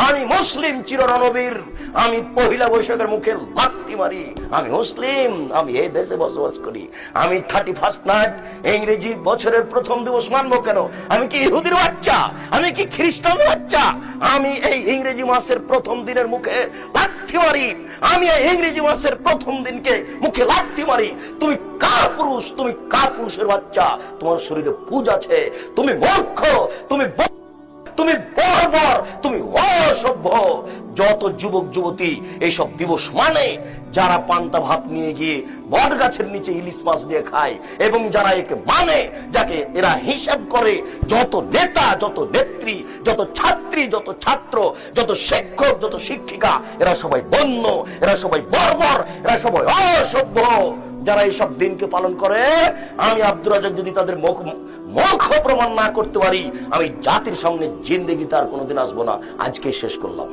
আমি মুসলিম চিররণবীর, আমি পহিলা বৈশাখের মুখে লাথি মারি, আমি মুসলিম, আমি এই দেশে বসবাস করি। আমি 31 নাইট ইংরেজি বছরের প্রথম দিবস মানবো কেন? আমি কি ইহুদির বাচ্চা? আমি কি খ্রিস্টানের বাচ্চা? আমি এই ইংরেজি মাসের প্রথম দিনের মুখে লাথি মারি, আমি এই ইংরেজি মাসের প্রথম দিনকে মুখে লাথি মারি। তুমি কার পুরুষ? তুমি কার পুরুষের বাচ্চা? তোমার শরীরে পুজ আছে, তুমি মূর্খ, তুমি বর্বর, তুমি অসভ্য। যত যুবক যুবতী এইসব দিবস মানে, যারা পান্তা ভাত নিয়ে গিয়ে বট গাছের নিচে ইলিশ মাছ দিয়ে খায়, এবং যারা একে মানে, যাকে এরা হিসাব করে, যত নেতা, যত নেত্রী, যত ছাত্রী, যত ছাত্র, যত শিক্ষক, যত শিক্ষিকা, এরা সবাই বন্য, এরা সবাই বর্বর, এরা সবাই অসভ্য। যারা এইসব দিনকে পালন করে, আমি আব্দুর রাজ্জাক যদি তাদের মুখ প্রমাণ না করতে পারি, আমি জাতির সামনে জিন্দেগিতে আর কোনোদিন আসবো না। আজকে শেষ করলাম।